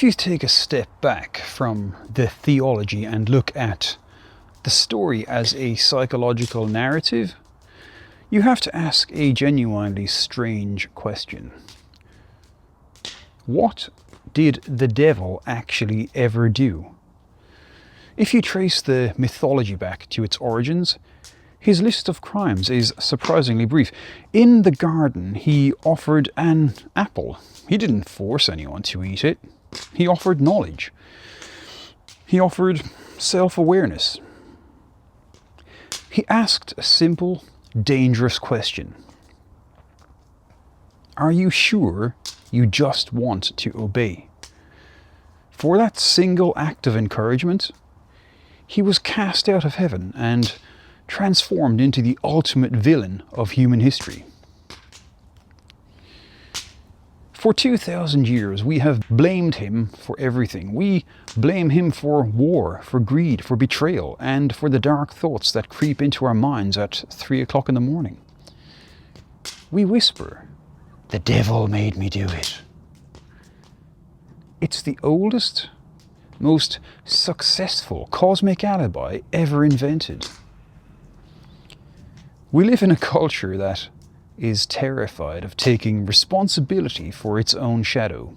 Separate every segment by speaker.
Speaker 1: If you take a step back from the theology and look at the story as a psychological narrative, you have to ask a genuinely strange question. What did the devil actually ever do? If you trace the mythology back to its origins, his list of crimes is surprisingly brief. In the garden, he offered an apple. He didn't force anyone to eat it. He offered knowledge. He offered self-awareness. He asked a simple, dangerous question. Are you sure you just want to obey? For that single act of encouragement, he was cast out of heaven and transformed into the ultimate villain of human history. For 2,000 years, we have blamed him for everything. We blame him for war, for greed, for betrayal, and for the dark thoughts that creep into our minds at 3 o'clock in the morning. We whisper, "The devil made me do it." It's the oldest, most successful cosmic alibi ever invented. We live in a culture that is terrified of taking responsibility for its own shadow.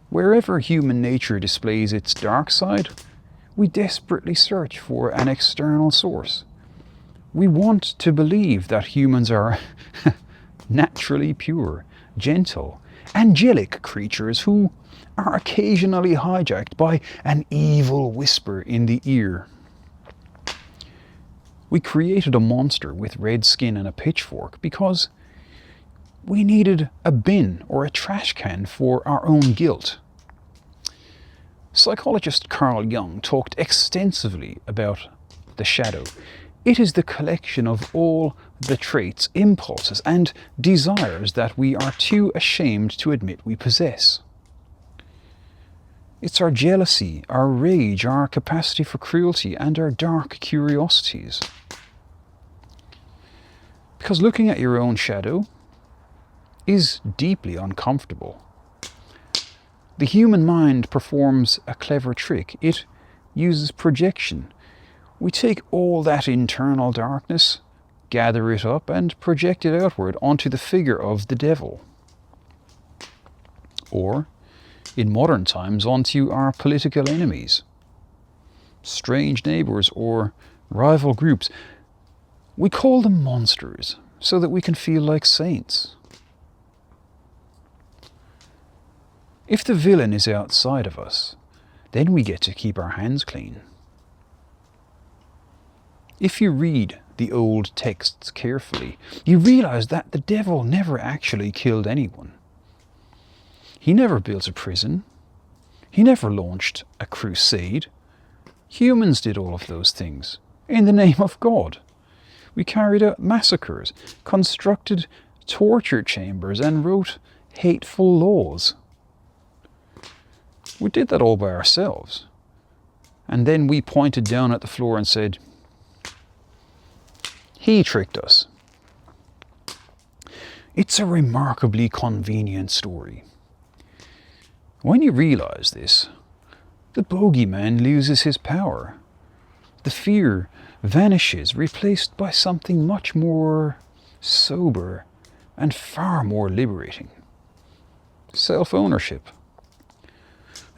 Speaker 1: Wherever human nature displays its dark side, we desperately search for an external source. We want to believe that humans are naturally pure, gentle, angelic creatures who are occasionally hijacked by an evil whisper in the ear. We created a monster with red skin and a pitchfork because we needed a bin or a trash can for our own guilt. Psychologist Carl Jung talked extensively about the shadow. It is the collection of all the traits, impulses, and desires that we are too ashamed to admit we possess. It's our jealousy, our rage, our capacity for cruelty, and our dark curiosities. Because looking at your own shadow is deeply uncomfortable. The human mind performs a clever trick. It uses projection. We take all that internal darkness, gather it up, and project it outward onto the figure of the devil. Or, in modern times, onto our political enemies, strange neighbours, or rival groups. We call them monsters so that we can feel like saints. If the villain is outside of us, then we get to keep our hands clean. If you read the old texts carefully, you realize that the devil never actually killed anyone. He never built a prison. He never launched a crusade. Humans did all of those things in the name of God. We carried out massacres, constructed torture chambers, and wrote hateful laws. We did that all by ourselves. And then we pointed down at the floor and said, "He tricked us." It's a remarkably convenient story. When you realize this, the bogeyman loses his power. The fear vanishes, replaced by something much more sober and far more liberating. Self-ownership.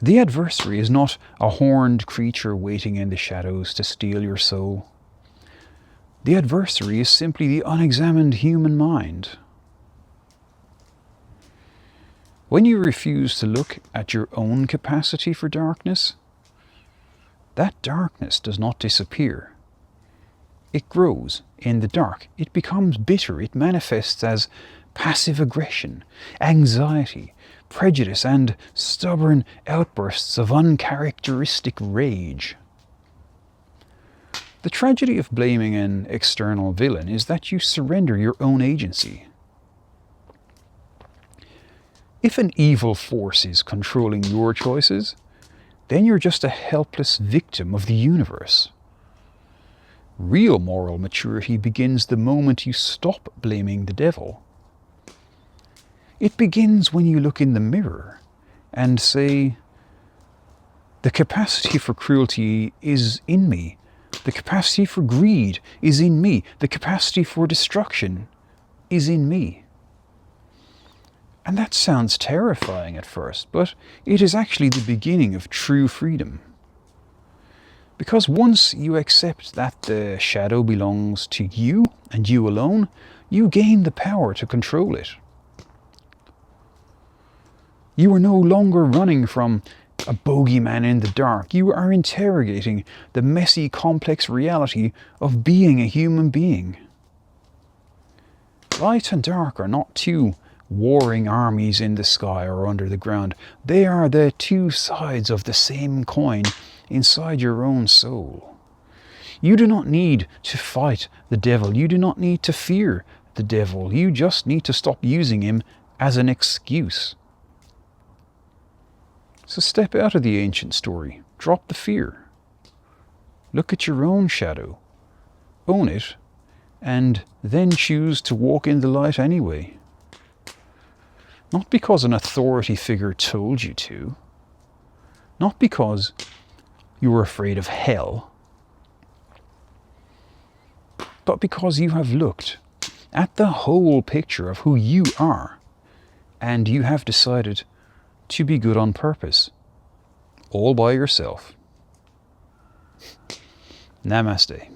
Speaker 1: The adversary is not a horned creature waiting in the shadows to steal your soul. The adversary is simply the unexamined human mind. When you refuse to look at your own capacity for darkness, that darkness does not disappear. It grows in the dark. It becomes bitter. It manifests as passive aggression, anxiety, prejudice, and stubborn outbursts of uncharacteristic rage. The tragedy of blaming an external villain is that you surrender your own agency. If an evil force is controlling your choices, then you're just a helpless victim of the universe. Real moral maturity begins the moment you stop blaming the devil. It begins when you look in the mirror and say, the capacity for cruelty is in me. The capacity for greed is in me. The capacity for destruction is in me. And that sounds terrifying at first, but it is actually the beginning of true freedom. Because once you accept that the shadow belongs to you and you alone, you gain the power to control it. You are no longer running from a bogeyman in the dark. You are interrogating the messy, complex reality of being a human being. Light and dark are not two warring armies in the sky or under the ground. They are the two sides of the same coin inside your own soul. You do not need to fight the devil. You do not need to fear the devil. You just need to stop using him as an excuse. So step out of the ancient story. Drop the fear. Look at your own shadow. Own it. And then choose to walk in the light anyway. Not because an authority figure told you to. Not because you were afraid of hell. But because you have looked at the whole picture of who you are, and you have decided to be good on purpose, all by yourself. Namaste.